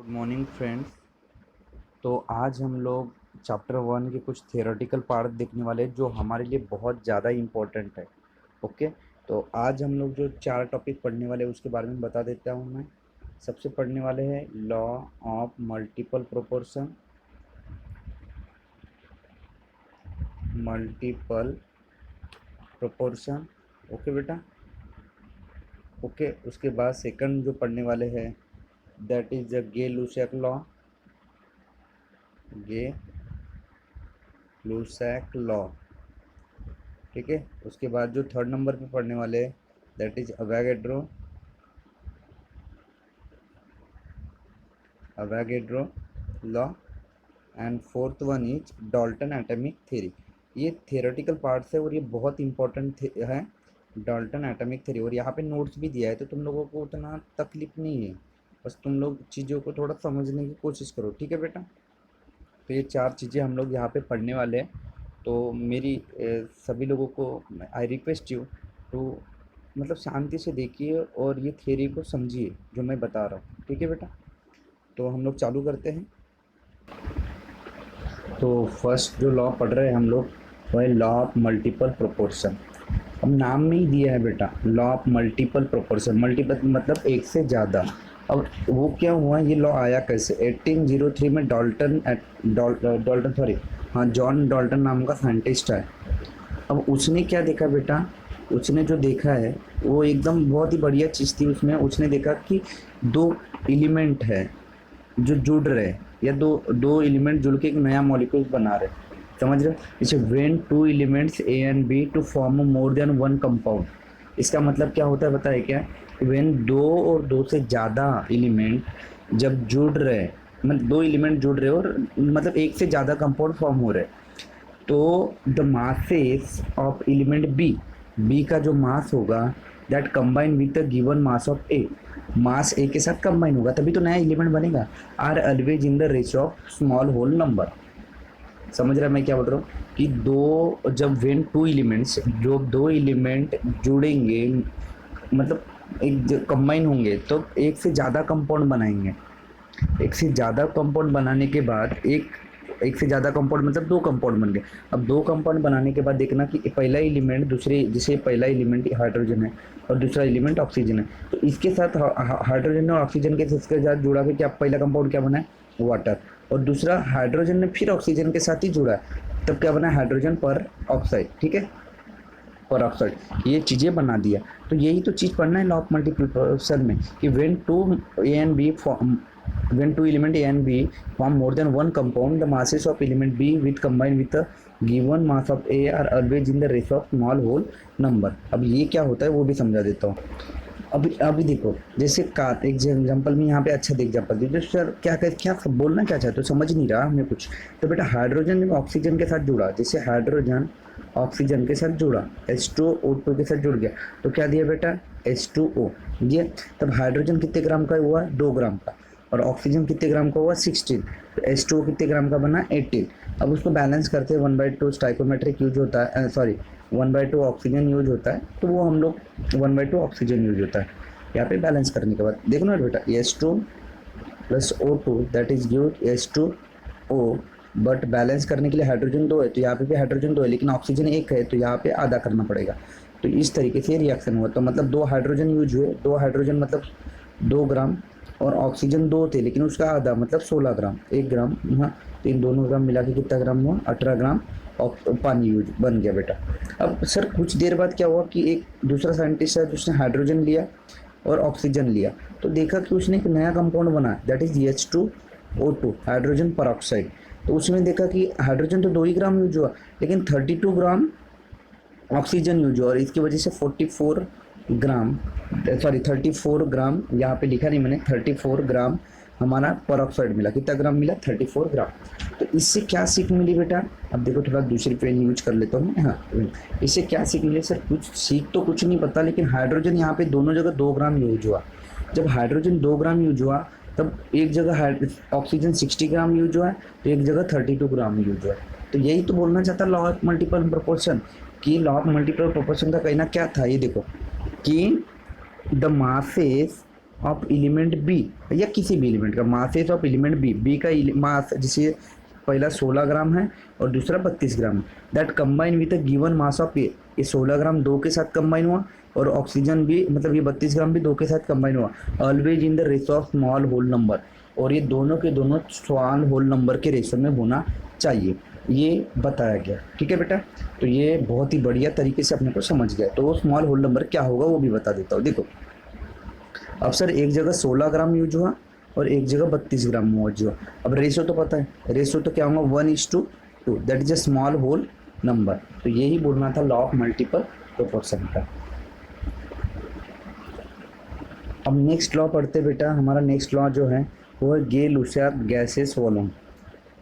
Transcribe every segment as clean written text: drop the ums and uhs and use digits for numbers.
Good morning friends. तो आज हम लोग चैप्टर 1 के कुछ थियोरेटिकल पार्ट देखने वाले हैं जो हमारे लिए बहुत ज़्यादा इम्पोर्टेंट है। ओके, तो आज हम लोग जो 4 टॉपिक पढ़ने वाले हैं उसके बारे में बता देता हूँ मैं। सबसे पढ़ने वाले हैं law of multiple proportion, multiple proportion. Okay बेटा, ओके। उसके बाद सेकंड जो पढ़ने वाले हैं that is the Gay Lussac law, Gay Lussac law. ठीक है। उसके बाद जो थर्ड नंबर पे पढ़ने वाले हैं that is Avogadro, Avogadro law. And fourth one is Dalton atomic theory. ये थियोरेटिकल पार्ट्स है और ये बहुत इंपॉर्टेंट है, डाल्टन एटॉमिक थ्योरी। और यहाँ पे नोट्स भी दिया है तो तुम लोगों को उतना तकलीफ नहीं है, बस तुम लोग चीज़ों को थोड़ा समझने की कोशिश करो। ठीक है बेटा। तो ये 4 चीज़ें हम लोग यहाँ पे पढ़ने वाले हैं। तो मेरी सभी लोगों को आई रिक्वेस्ट यू टू मतलब शांति से देखिए और ये थियरी को समझिए जो मैं बता रहा हूँ। ठीक है बेटा, तो हम लोग चालू करते हैं। तो फर्स्ट जो लॉ पढ़ रहे हैं हम लोग वो है लॉ ऑफ मल्टीपल प्रोपोर्शन। अब नाम में ही दिया है बेटा law of multiple proportion, multiple मतलब एक से ज़्यादा। अब वो क्या हुआ, ये लॉ आया कैसे? 1803 में डॉल्टन सॉरी हाँ जॉन डॉल्टन नाम का साइंटिस्ट है। अब उसने क्या देखा बेटा, उसने जो देखा है वो एकदम बहुत ही बढ़िया चीज़ थी। उसमें उसने देखा कि 2 एलिमेंट है जो जुड़ रहे या दो दो एलिमेंट जुड़ के एक नया मॉलिक्यूल बना रहे। समझ रहे हो? जैसे when 2 elements A and B to form more than 1 compound. इसका मतलब क्या होता है बताए क्या? व्हेन 2 और 2 से ज़्यादा एलिमेंट जब जुड़ रहे, मतलब 2 एलिमेंट जुड़ रहे और मतलब एक से ज़्यादा कंपाउंड फॉर्म हो रहे, तो the masses of element B, B का जो मास होगा that combine with the given mass of A, mass A के साथ कंबाइन होगा तभी तो नया एलिमेंट बनेगा, are always in the ratio of small whole number. समझ रहा है मैं क्या बोल रहा हूँ? कि दो जब वेन 2 एलिमेंट्स, जो 2 एलिमेंट जुड़ेंगे मतलब एक कंबाइन होंगे तो एक से ज़्यादा कंपाउंड बनाएंगे। एक से ज़्यादा कंपाउंड बनाने के बाद एक से ज़्यादा कंपाउंड मतलब 2 कंपाउंड बन गए। अब 2 कंपाउंड बनाने के बाद देखना कि पहला एलिमेंट दूसरे, जैसे पहला एलिमेंट हाइड्रोजन है और दूसरा एलिमेंट ऑक्सीजन है, तो इसके साथ हाइड्रोजन और ऑक्सीजन के साथ जुड़ा के क्या पहला कंपाउंड क्या बना है? वाटर। और दूसरा हाइड्रोजन ने फिर ऑक्सीजन के साथ ही जुड़ा है, तब क्या बना है? हाइड्रोजन पर ऑक्साइड। ठीक है, पर ऑक्साइड। ये चीज़ें बना दिया। तो यही तो चीज़ पढ़ना है लॉ ऑफ मल्टीप्लिकेशन में कि when 2 A and B when 2 element A and B form more than one compound, the masses of element B with combined with the given mass of A are always in the ratio of small whole number। अब ये क्या होता है वो भी समझा देता हूँ। अभी देखो, जैसे का एक एग्जांपल में यहाँ पे अच्छा एग्जांपल दीजिए सर। क्या बोलना क्या चाहते हो, समझ नहीं रहा हमें कुछ। तो बेटा हाइड्रोजन जब ऑक्सीजन के साथ जुड़ा, जैसे हाइड्रोजन ऑक्सीजन के साथ जुड़ा, H2O2 के साथ जुड़ गया, तो क्या दिया बेटा? H2O ये। तब हाइड्रोजन कितने ग्राम का हुआ? 2 ग्राम का। और ऑक्सीजन कितने ग्राम का हुआ? 16। तो H2O कितने ग्राम का बना? 18। अब उसको बैलेंस करते हैं 1/2 स्टाइकोमेट्रिक यूज होता है, सॉरी 1/2 ऑक्सीजन यूज होता है, तो वो हम लोग 1/2 ऑक्सीजन यूज होता है। यहाँ पे बैलेंस करने के बाद देखो ना बेटा, H2 plus O2 that is give H2O, but balance करने के लिए हाइड्रोजन 2 है तो यहाँ पे भी हाइड्रोजन 2 है, लेकिन ऑक्सीजन 1 है तो यहाँ पे आधा करना पड़ेगा। तो इस तरीके से रिएक्शन हुआ। तो मतलब 2 हाइड्रोजन यूज हुए, 2 हाइड्रोजन मतलब 2 ग्राम, और ऑक्सीजन 2 थे लेकिन उसका आधा मतलब 16 ग्राम, 1 ग्राम यहाँ। तो इन दोनों ग्राम मिला के कितना ग्राम हुआ? 18 ग्राम पानी यूज बन गया बेटा। अब सर कुछ देर बाद क्या हुआ कि एक दूसरा साइंटिस्ट है जिसने हाइड्रोजन लिया और ऑक्सीजन लिया, तो देखा कि उसने एक नया कंपाउंड बना दैट इज H2O2, हाइड्रोजन पर ऑक्साइड। तो उसमें देखा कि हाइड्रोजन तो 2 ही ग्राम यूज हुआ लेकिन 32 ग्राम ऑक्सीजन यूज हुआ, और इसकी वजह से 44 ग्राम, सॉरी 34 ग्राम, यहाँ पे लिखा नहीं मैंने, 34 ग्राम हमारा पर ऑक्साइड मिला। कितना ग्राम मिला? 34 ग्राम। तो इससे क्या सीख मिली बेटा? अब देखो थोड़ा दूसरी पेन यूज कर लेता हूँ। हाँ, इससे क्या सीख मिली सर? कुछ सीख तो कुछ नहीं पता, लेकिन हाइड्रोजन यहाँ पे दोनों जगह 2 ग्राम यूज हुआ। जब हाइड्रोजन 2 ग्राम यूज हुआ तब एक जगह ऑक्सीजन 60 ग्राम यूज हुआ है तो एक जगह 32 ग्राम यूज हुआ है। तो यही तो बोलना चाहता लॉ ऑफ मल्टीपल प्रोपोर्शन, कि लॉ ऑफ मल्टीपल प्रोपोर्शन का कहना क्या था? ये देखो कि the masses of element B, या किसी भी एलिमेंट का masses of element B, B का मास जिसे पहला 16 ग्राम है और दूसरा 32 gram, that combine with a given mass of A, ये 16 ग्राम 2 के साथ कंबाइन हुआ और ऑक्सीजन भी मतलब ये 32 ग्राम भी 2 के साथ कंबाइन हुआ, always in the ratio of small whole number, और ये दोनों के दोनों स्मॉल होल नंबर के रेशो में होना चाहिए, ये बताया गया। ठीक है बेटा, तो ये बहुत ही बढ़िया तरीके से अपने को समझ गया। तो स्मॉल होल नंबर क्या होगा वो भी बता देता हूँ। देखो अब सर एक जगह 16 ग्राम यूज हुआ और एक जगह 32 ग्राम यूज हुआ। अब रेशो तो पता है, रेशो तो क्या होगा 1:2, that is a small whole number. तो यही बोलना था लॉ ऑफ मल्टीपल प्रोपोर्शन का। अब नेक्स्ट लॉ पढ़ते बेटा। हमारा नेक्स्ट लॉ जो है वो है Gay Lussac gases volume,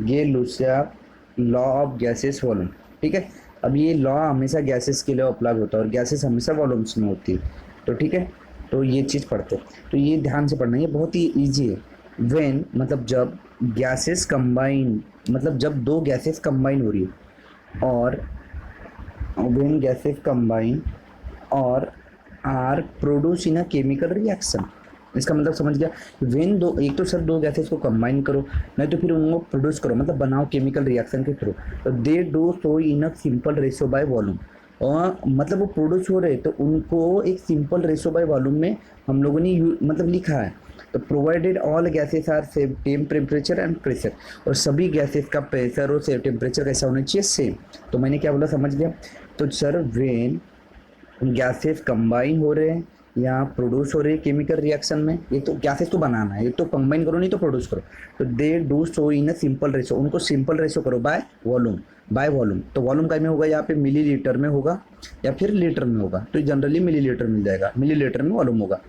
Gay Lussac law of gases volume. ठीक है, अब ये लॉ हमेशा गैसेस के लिए अप्लाई होता है और गैसेस हमेशा वॉल्यूम्स में होती है। तो ठीक है, तो ये चीज़ पढ़ते हैं, तो ये ध्यान से पढ़ना, ये बहुत ही ईजी है। व्हेन मतलब जब गैसेस कंबाइन, मतलब जब दो गैसेस कंबाइन हो रही है, और व्हेन गैसेस कंबाइन और are produce in a chemical reaction, इसका मतलब समझ गया। वेन दो, एक तो सर दो गैसेस को कंबाइन करो, नहीं तो फिर उनको प्रोड्यूस करो, मतलब बनाओ केमिकल रिएक्शन के थ्रू, तो they do so in a simple ratio by volume, और मतलब वो प्रोड्यूस हो रहे तो उनको एक सिंपल रेशो बाय वॉल्यूम में हम लोगों ने मतलब लिखा है। तो provided all gases are same temperature and pressure, और सभी गैसेस का प्रेशर और सेम टेम्परेचर कैसा होना चाहिए, सेम। तो मैंने क्या बोला समझ गया। तो सर वेन गैसेस कंबाइन हो रहे हैं या प्रोड्यूस हो रहे हैं केमिकल रिएक्शन में, ये तो गैसेस तो बनाना है, ये तो कंबाइन करो नहीं तो प्रोड्यूस करो, तो they do so in a simple ratio, उनको सिंपल रेशो करो बाय वॉल्यूम, बाय वॉल्यूम। तो वॉल्यूम का में होगा यहाँ पे मिलीलीटर में होगा या फिर लीटर में होगा, तो जनरली मिलीलीटर मिल जाएगा, मिलीलीटर में वॉल्यूम होगा।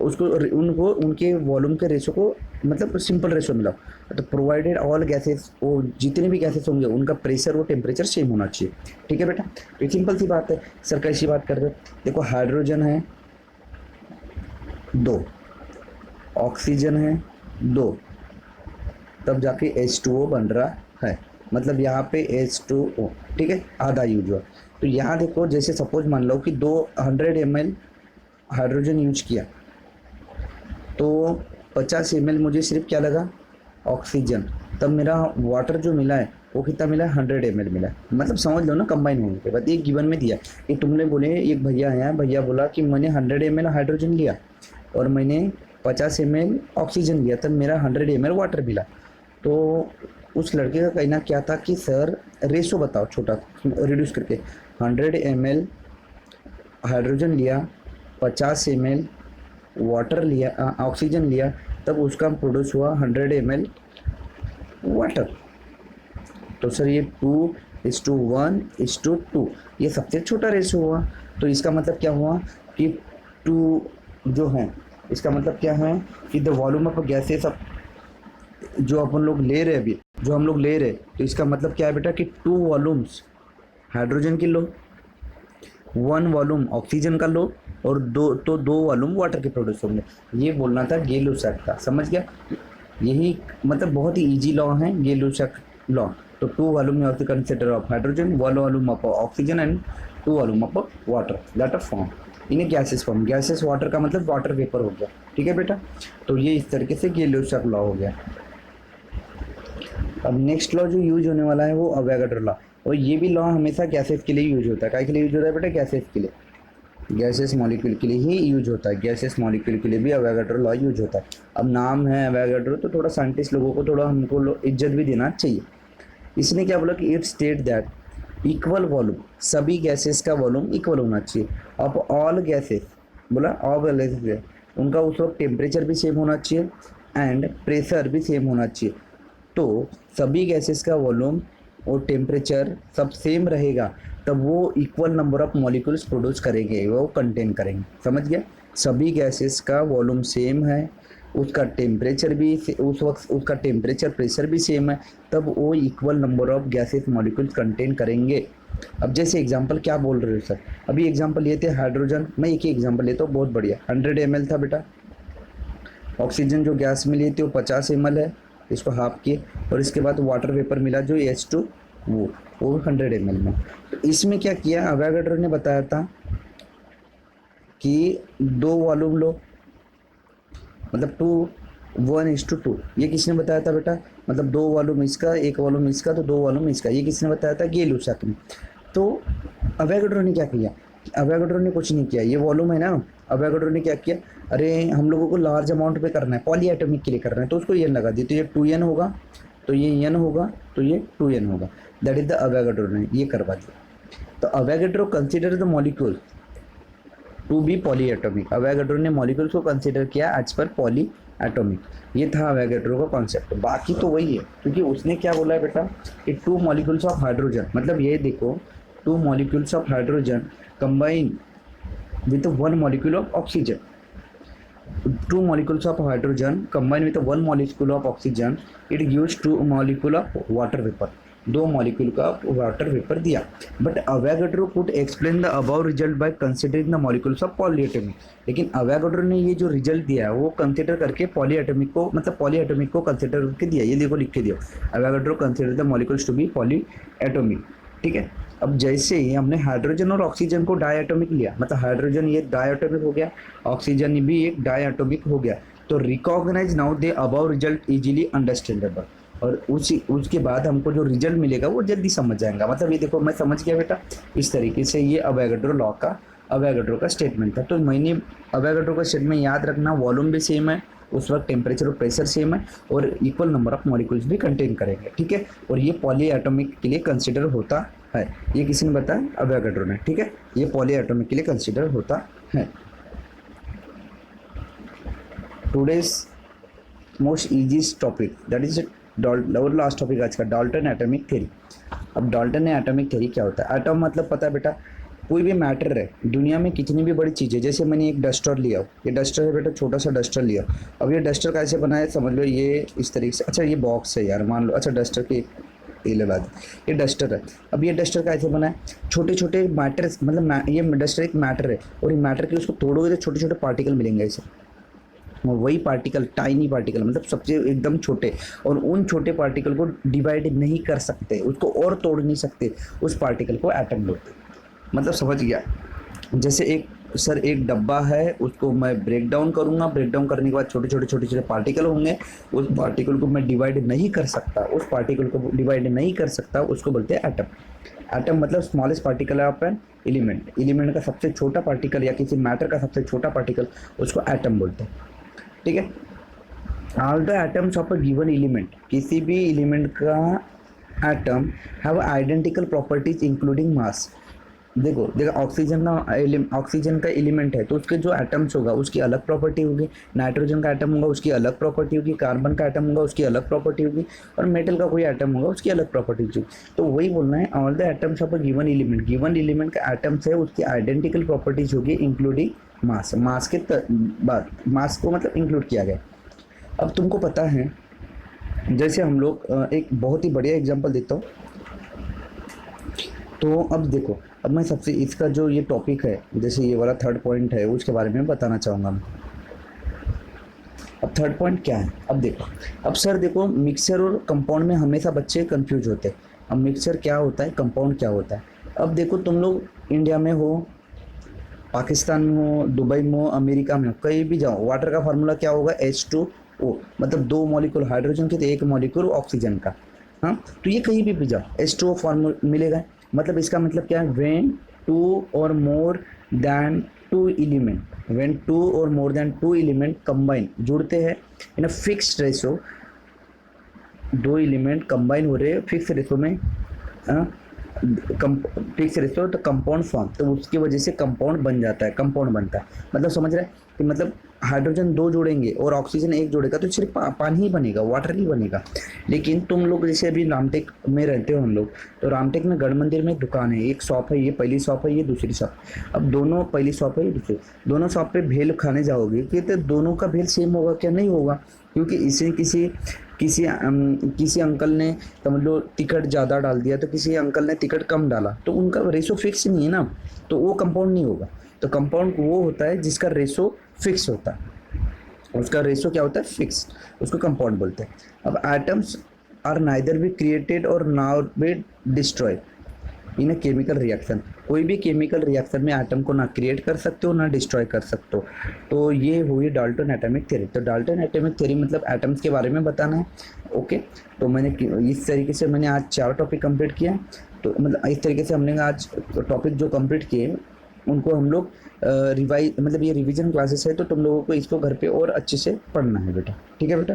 उसको उनको उनके वॉल्यूम के रेशो को मतलब सिंपल रेशो मिलाओ। तो प्रोवाइडेड ऑल गैसेस, वो जितने भी गैसेस होंगे उनका प्रेशर और टेम्परेचर सेम होना चाहिए। ठीक है बेटा, तो सिंपल सी बात है। सर कैसी बात कर रहे हो, देखो हाइड्रोजन है 2, ऑक्सीजन है 2, तब जाके H2O बन रहा है, मतलब यहाँ पे H2O। ठीक है, आधा यूज हुआ। तो यहाँ देखो जैसे सपोज मान लो कि 200 ml हाइड्रोजन यूज किया, तो 50 ml मुझे सिर्फ क्या लगा ऑक्सीजन, तब मेरा वाटर जो मिला है वो कितना मिला है 100 ml मिला है। मतलब समझ लो ना, कंबाइन होने के बाद एक गिवन में दिया कि तुमने बोले, एक भैया है, भैया बोला कि मैंने 100 ml हाइड्रोजन लिया और मैंने 50 ml ऑक्सीजन लिया, तब मेरा 100 ml वाटर मिला। तो उस लड़के का कहना क्या था कि सर रेशो बताओ छोटा रिड्यूस करके, 100 ml हाइड्रोजन लिया, 50 ml वाटर लिया, ऑक्सीजन लिया, तब उसका प्रोड्यूस हुआ 100 ml वाटर। तो सर ये 2:1:2, ये सबसे छोटा रेशो हुआ। तो इसका मतलब क्या हुआ कि 2 जो है, इसका मतलब क्या है कि द वॉल्यूम ऑफ गैसेस जो अपन लोग ले रहे हैं अभी, जो हम लोग ले रहे, तो इसका मतलब क्या है बेटा कि 2 वॉल्यूम्स हाइड्रोजन की लो, 1 वॉल्यूम ऑक्सीजन का लो, और 2 वॉल्यूम वाटर के प्रोड्यूस होंगे। ये बोलना था गे-लुसाक का, समझ गया। यही मतलब बहुत ही इजी लॉ है गे-लुसाक लॉ। तो 2 volume of the consider of hydrogen, 1 volume of oxygen and 2 volume of water, that of form in gases form. Gases water का मतलब वाटर वेपर हो गया। ठीक है बेटा, तो ये इस तरीके से गे-लुसाक लॉ हो गया। अब नेक्स्ट लॉ जो यूज होने वाला है वो अवोगाड्रो लॉ, और ये भी लॉ हमेशा गैसेस के लिए यूज होता है। काय के लिए यूज होता है बेटा, गैसेस के लिए, गैसेस मॉलिक्यूल के लिए ही यूज होता है। गैसेस मॉलिक्यूल के लिए भी अवोगाड्रो लॉ यूज होता है। अब नाम है अवोगाड्रो, तो थोड़ा साइंटिस्ट लोगों को थोड़ा हमको इज्जत भी देना चाहिए। इसने क्या बोला कि it state that equal volume, सभी गैसेस का वॉल्यूम इक्वल होना चाहिए। अब ऑल गैसेस बोला, ऑल गैसेस उनका उस वक्त टेम्परेचर भी सेम होना चाहिए एंड प्रेशर भी सेम होना चाहिए। तो सभी गैसेस का वॉल्यूम और टेम्परेचर सब सेम रहेगा, तब वो equal number of molecules produce करेंगे, वो कंटेन करेंगे। समझ गया, सभी गैसेस का वॉल्यूम सेम है, उसका टेम्परेचर भी उस वक्त उसका टेम्परेचर प्रेशर भी सेम है, तब वो equal number of gases molecules contain करेंगे। अब जैसे एग्जांपल क्या बोल रहे हो सर, अभी एग्जांपल ये थे हाइड्रोजन, मैं एक ही एग्जांपल लेता हूँ, बहुत बढ़िया। 100 ml था बेटा, ऑक्सीजन जो गैस में लिए थे वो 50 ml है, इसको हाफ किए, और इसके बाद वाटर वेपर मिला जो H2 वो 100 ml में। तो इसमें क्या किया, अवोगाड्रो ने बताया था कि 2 वॉल्यूम लो, मतलब 2:1:2। ये किसने बताया था बेटा? मतलब 2 वॉल्यूम इसका, 1 वॉल्यूम इसका, तो 2 वॉल्यूम इसका। ये किसने बताया था? गे-लुसाक ने। तो अवोगाड्रो ने क्या किया? अवोगाड्रो ने कुछ नहीं किया, ये वॉल्यूम है ना। अवोगाड्रो ने क्या किया, अरे हम लोगों को लार्ज अमाउंट पे करना है, पॉली एटॉमिक के लिए करना है, तो उसको एन लगा दिया, तो ये 2n होगा, तो ये एन होगा, तो ये 2n होगा। दैट इज द अवोगाड्रो ने ये करवा दिया। तो Avogadro consider the molecule to be polyatomic. Avogadro ने मॉलिक्यूल्स को कंसिडर किया एज पर पॉली एटॉमिक। ये था अवोगाड्रो का कॉन्सेप्ट। बाकी तो वही है, क्योंकि उसने क्या बोला है बेटा कि 2 मॉलिक्यूल्स ऑफ हाइड्रोजन, मतलब ये देखो 2 molecules of hydrogen combine with 1 molecule of oxygen. 2 molecules of hydrogen combined with 1 molecule of oxygen, it gives 2 molecule of water vapor. 2 molecule का वाटर वेपर दिया। But Avogadro could explain the above result by considering the molecules of polyatomic. लेकिन Avogadro ने ये जो result दिया है वो consider करके पॉलीएटॉमिक को, मतलब पॉलीएटॉमिक को कंसिडर करके दिया। ये देखो लिख के दिया, Avogadro consider the molecules to be polyatomic. ठीक है। अब जैसे ही हमने हाइड्रोजन और ऑक्सीजन को डायटोमिक लिया, मतलब हाइड्रोजन ये डायटोमिक हो गया, ऑक्सीजन भी एक डायटोमिक हो गया, तो recognise now they above result easily understandable. और उसके बाद हमको जो रिजल्ट मिलेगा वो जल्दी समझ जाएगा। मतलब ये देखो मैं समझ गया बेटा, इस तरीके से ये अवोगाड्रो लॉ का, अवोगाड्रो का स्टेटमेंट था। तो मैंने अवोगाड्रो का स्टेटमेंट याद रखना, वॉल्यूम भी सेम है, उस वक्त टेम्परेचर और प्रेशर सेम है, और इक्वल नंबर ऑफ मॉलिक्यूल्स भी कंटेन करेंगे। ठीक है। और ये पॉली एटॉमिक के लिए कंसिडर होता है। ये किसी ने बताया? अवोगाड्रो ने। ठीक है। ये पॉली एटॉमिक के लिए कंसिडर होता है। Today's most easiest topic, that is और लास्ट टॉपिक आज का, डाल्टन एटॉमिक थ्योरी। अब डाल्टन एटॉमिक थ्योरी क्या होता है? एटॉम मतलब पता है बेटा, कोई भी मैटर है दुनिया में, कितनी भी बड़ी चीज़ है, जैसे मैंने एक डस्टर लिया, ये डस्टर है बेटा, छोटा सा डस्टर लिया। अब ये डस्टर कैसे बना है समझ लो, ये इस तरीके से। अच्छा ये बॉक्स है यार, मान लो। अच्छा डस्टर की ये लगा दे, ये डस्टर है। अब ये डस्टर कैसे बना है? छोटे छोटे मैटर, मतलब ये डस्टर एक मैटर है, और ये मैटर के उसको तोड़ोगे तो छोटे छोटे पार्टिकल मिलेंगे ऐसे। वही पार्टिकल, टाइनी पार्टिकल, मतलब सबसे एकदम छोटे, और उन छोटे पार्टिकल को डिवाइड नहीं कर सकते, उसको और तोड़ नहीं सकते, उस पार्टिकल को एटम बोलते हैं। मतलब समझ गया? जैसे एक डब्बा है, उसको मैं ब्रेक डाउन करूँगा, ब्रेक डाउन करने के बाद छोटे छोटे पार्टिकल होंगे, उस पार्टिकल को मैं डिवाइड नहीं कर सकता, उस पार्टिकल को डिवाइड नहीं कर सकता, उसको बोलते हैं एटम। एटम मतलब smallest particle of an element, element का सबसे छोटा पार्टिकल या किसी मैटर का सबसे छोटा पार्टिकल, उसको एटम बोलते हैं। ठीक है। All the atoms of a given element, किसी भी एलिमेंट का atom have identical properties including mass. देखो ऑक्सीजन का एलिमेंट है, तो उसके जो एटम्स होगा उसकी अलग प्रॉपर्टी होगी, नाइट्रोजन का एटम होगा उसकी अलग प्रॉपर्टी होगी, कार्बन का एटम होगा उसकी अलग प्रॉपर्टी होगी, और मेटल का कोई एटम होगा उसकी अलग प्रॉपर्टी होगी। तो वही बोलना है, all the atoms of a given element, given element का एटम्स है उसकी आइडेंटिकल प्रॉपर्टीज होगी इंक्लूडिंग मास। मास के बाद मास को मतलब इंक्लूड किया गया। अब तुमको पता है, जैसे हम लोग एक बहुत ही बढ़िया एग्जांपल देता हूँ। तो अब देखो, अब मैं सबसे इसका जो ये टॉपिक है, जैसे ये वाला 3rd पॉइंट है, उसके बारे में बताना चाहूँगा मैं। अब 3rd पॉइंट क्या है? अब देखो, अब सर देखो, मिक्सचर और कंपाउंड में हमेशा बच्चे कंफ्यूज होते हैं। अब मिक्सचर क्या होता है, कंपाउंड क्या होता है? अब देखो, तुम लोग इंडिया में हो, पाकिस्तान में हो, दुबई में हो, अमेरिका में हो, कहीं भी जाओ, वाटर का फार्मूला क्या होगा? H2O, मतलब 2 मॉलिक्यूल हाइड्रोजन के तो 1 मॉलिक्यूल ऑक्सीजन का। हाँ, तो ये कहीं भी जाओ H2O फार्मूला मिलेगा। मतलब इसका मतलब क्या है? व्हेन 2 और मोर देन 2 एलिमेंट, व्हेन 2 और मोर देन 2 एलिमेंट कंबाइन, जुड़ते हैं in a fixed ratio, 2 element combine हो रहे हैं फिक्स रेशो में, फिक्स रेशो, तो कंपाउंड फॉर्म, तो उसकी वजह से कंपाउंड बन जाता है, कंपाउंड बनता है। मतलब समझ रहे हैं कि मतलब हाइड्रोजन 2 जोड़ेंगे और ऑक्सीजन 1 जोड़ेगा तो सिर्फ पानी ही बनेगा, वाटर नहीं बनेगा। लेकिन तुम लोग जैसे अभी रामटेक में रहते हो हम लोग, तो रामटेक में गढ़ मंदिर में एक दुकान है, एक शॉप है, ये पहली शॉप है, ये दूसरी शॉप। अब दोनों, पहली शॉप है ये दूसरी, दोनों शॉप पे भेल खाने जाओगे कि तो दोनों का भेल सेम होगा क्या? नहीं होगा, क्योंकि इसे किसी अंकल ने समझ लो टिकट ज़्यादा डाल दिया, तो किसी अंकल ने टिकट कम डाला, तो उनका रेशो फिक्स नहीं है ना, तो वो कंपाउंड नहीं होगा। तो कंपाउंड वो होता है जिसका रेशो फिक्स होता है, उसका रेशो क्या होता है? फिक्स, उसको कंपाउंड बोलते हैं। अब atoms are neither be created और nor be destroyed. In a chemical reaction. कोई भी केमिकल रिएक्शन में एटम को ना क्रिएट कर सकते हो ना डिस्ट्रॉय कर सकते हो। तो ये हुई डाल्टन एटॉमिक थ्योरी। तो डाल्टन एटॉमिक थ्योरी मतलब एटम्स के बारे में बताना है। ओके, तो मैंने इस तरीके से मैंने आज 4 टॉपिक कंप्लीट किया। तो मतलब इस तरीके से हमने आज टॉपिक जो कंप्लीट किए उनको हम लोग रिवाइज मतलब ये रिवीजन क्लासेस है, तो तुम लोगों को इसको घर पे और अच्छे से पढ़ना है बेटा। ठीक है बेटा।